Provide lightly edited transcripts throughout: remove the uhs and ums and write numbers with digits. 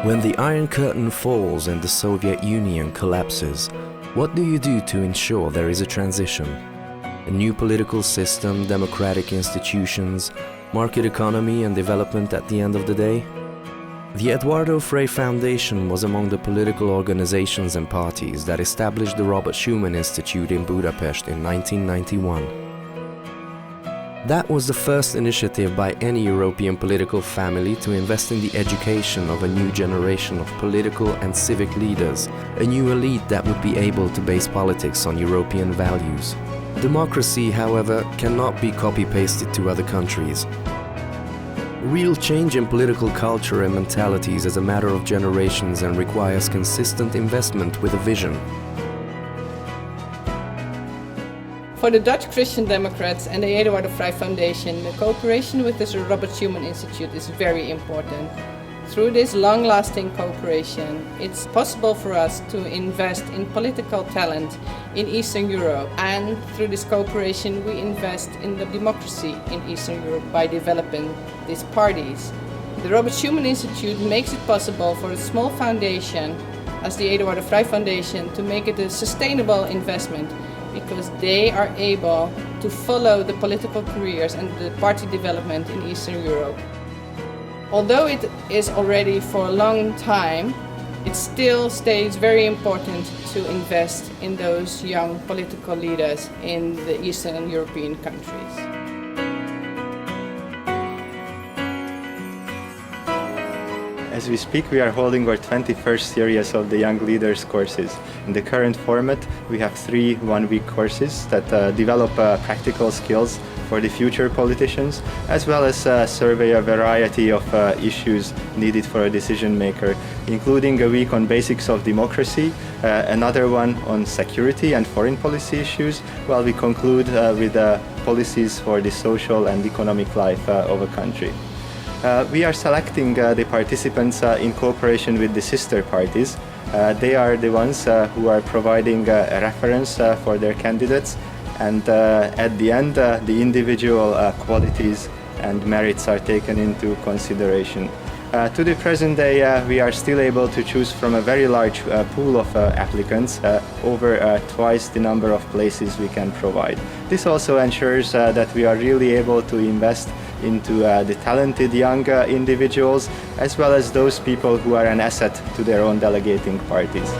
When the Iron Curtain falls and the Soviet Union collapses, what do you do to ensure there is a transition? A new political system, democratic institutions, market economy and development at the end of the day? The Eduardo Frei Foundation was among the political organizations and parties that established the Robert Schuman Institute in Budapest in 1991. That was the first initiative by any European political family to invest in the education of a new generation of political and civic leaders, a new elite that would be able to base politics on European values. Democracy, however, cannot be copy-pasted to other countries. Real change in political culture and mentalities is a matter of generations and requires consistent investment with a vision. For the Dutch Christian Democrats and the Eduardo Frei Foundation, the cooperation with the Robert Schuman Institute is very important. Through this long-lasting cooperation, it's possible for us to invest in political talent in Eastern Europe, and through this cooperation we invest in the democracy in Eastern Europe by developing these parties. The Robert Schuman Institute makes it possible for a small foundation as the Eduardo Frei Foundation to make it a sustainable investment, because they are able to follow the political careers and the party development in Eastern Europe. Although it is already for a long time, it still stays very important to invest in those young political leaders in the Eastern European countries. As we speak, we are holding our 21st series of the Young Leaders courses. In the current format, we have 3 one-week courses that develop practical skills for the future politicians, as well as survey a variety of issues needed for a decision maker, including a week on basics of democracy, another one on security and foreign policy issues, while we conclude with policies for the social and economic life of a country. We are selecting the participants in cooperation with the sister parties. They are the ones who are providing a reference for their candidates, and at the end the individual qualities and merits are taken into consideration. To the present day, we are still able to choose from a very large pool of applicants, over twice the number of places we can provide. This also ensures that we are really able to invest into the talented young individuals, as well as those people who are an asset to their own delegating parties.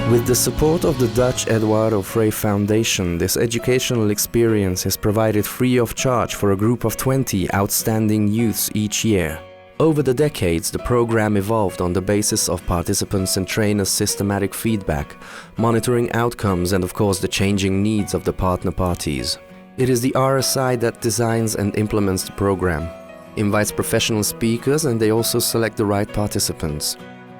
With the support of the Dutch Eduardo Frei Foundation, this educational experience is provided free of charge for a group of 20 outstanding youths each year. Over the decades, the program evolved on the basis of participants' and trainers' systematic feedback, monitoring outcomes and, of course, the changing needs of the partner parties. It is the RSI that designs and implements the program, invites professional speakers, and they also select the right participants.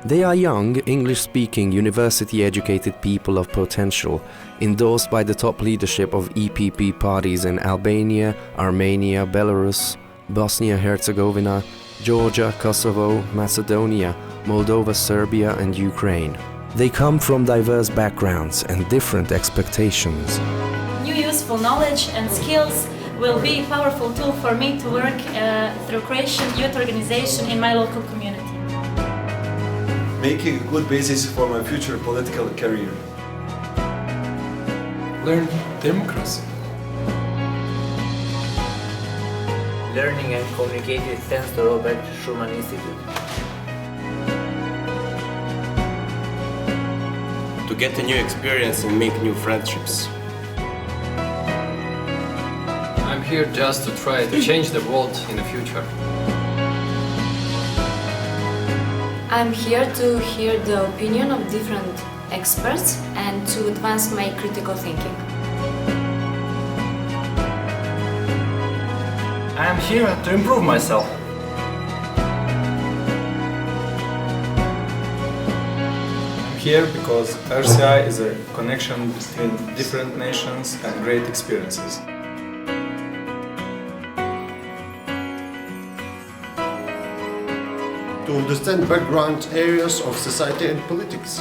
They are young, English-speaking, university-educated people of potential, endorsed by the top leadership of EPP parties in Albania, Armenia, Belarus, Bosnia-Herzegovina, Georgia, Kosovo, Macedonia, Moldova, Serbia and Ukraine. They come from diverse backgrounds and different expectations. New useful knowledge and skills will be a powerful tool for me to work through Croatian youth organization in my local community. Making a good basis for my future political career. Learn democracy. Learning and communicating thanks to Robert Schuman Institute. To get a new experience and make new friendships. I'm here just to try to change the world in the future. I'm here to hear the opinion of different experts and to advance my critical thinking. I am here to improve myself. I'm here because RSI is a connection between different nations and great experiences. To understand background areas of society and politics.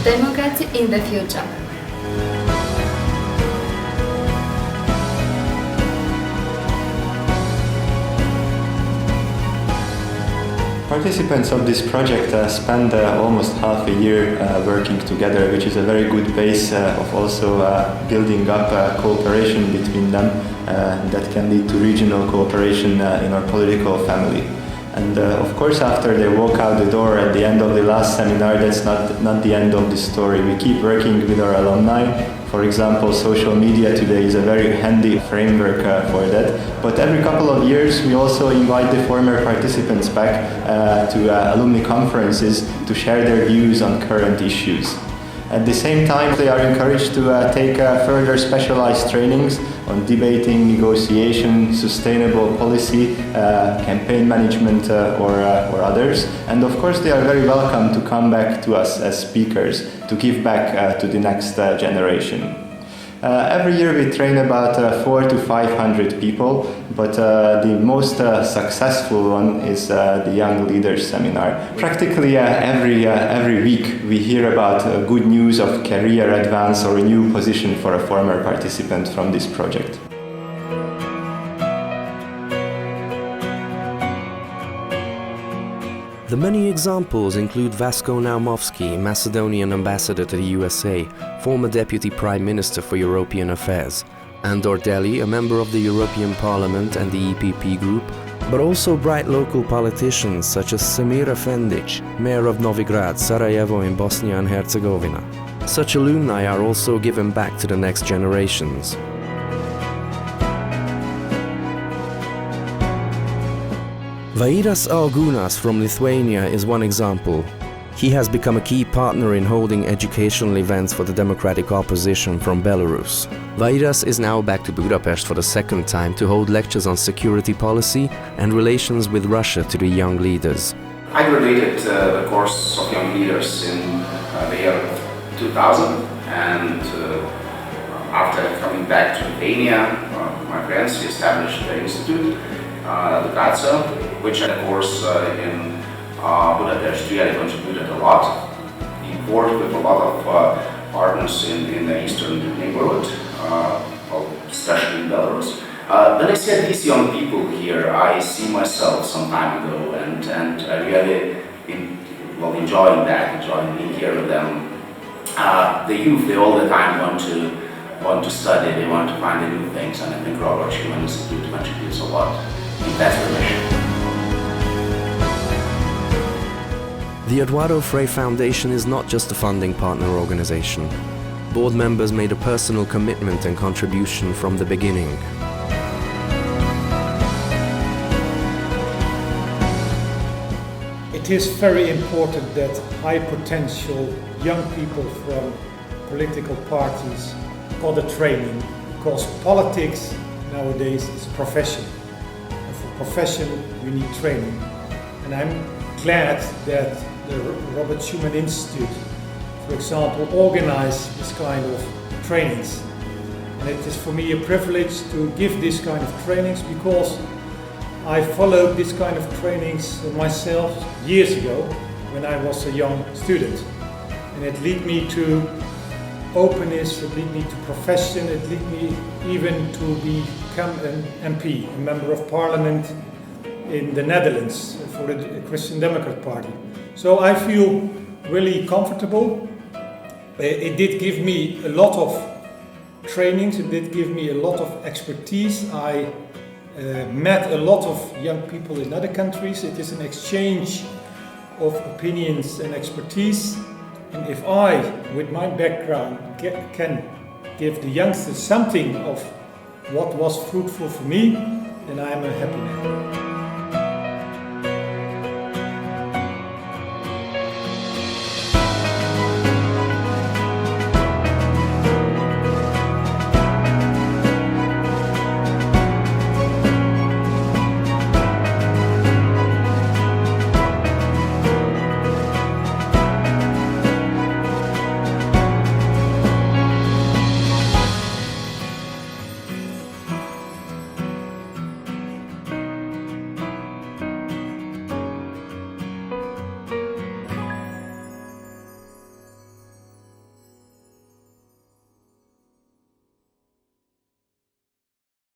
Democracy in the future. participants of this project spend almost half a year working together, which is a very good base of also building up cooperation between them that can lead to regional cooperation in our political family. And of course, after they walk out the door at the end of the last seminar, that's not the end of the story. We keep working with our alumni. For example, social media today is a very handy framework for that. But every couple of years, we also invite the former participants back to alumni conferences to share their views on current issues. At the same time, they are encouraged to take further specialized trainings on debating, negotiation, sustainable policy, campaign management or others. And of course they are very welcome to come back to us as speakers to give back to the next generation. Every year we train about 400 to 500 people, but the most successful one is the Young Leaders Seminar. Practically every week we hear about good news of career advance or a new position for a former participant from this project. The many examples include Vasko Naumovski, Macedonian ambassador to the USA, former deputy prime minister for European affairs, Andor Deli, a member of the European Parliament and the EPP group, but also bright local politicians such as Semir Efendic, mayor of Novigrad, Sarajevo in Bosnia and Herzegovina. Such alumni are also given back to the next generations. Vaidas Augunas from Lithuania is one example. He has become a key partner in holding educational events for the democratic opposition from Belarus. Vaidas is now back to Budapest for the second time to hold lectures on security policy and relations with Russia to the young leaders. I graduated the course of young leaders in the year 2000, and after coming back to Lithuania, my friends established the institute, Educacija, which had a course in Budapest really contributed a lot. He worked with a lot of partners in the eastern neighborhood, especially in Belarus. When I see these young people here, I see myself some time ago, and I really enjoying being here with them. The youth, they all the time want to study, they want to find new things, and I think Robert Schuman Institute contributes a lot in that direction. The Eduardo Frei Foundation is not just a funding partner organization. Board members made a personal commitment and contribution from the beginning. It is very important that high potential young people from political parties got the training, because politics nowadays is a profession. And for profession you need training. And I'm glad that the Robert Schuman Institute, for example, organized this kind of trainings. And it is for me a privilege to give this kind of trainings, because I followed this kind of trainings myself years ago when I was a young student. And it led me to openness, it led me to profession, it led me even to become an MP, a member of parliament in the Netherlands for the Christian Democrat Party. So I feel really comfortable. It did give me a lot of trainings, it did give me a lot of expertise. I met a lot of young people in other countries. It is an exchange of opinions and expertise. And if I, with my background, can give the youngsters something of what was fruitful for me, then I am a happy man.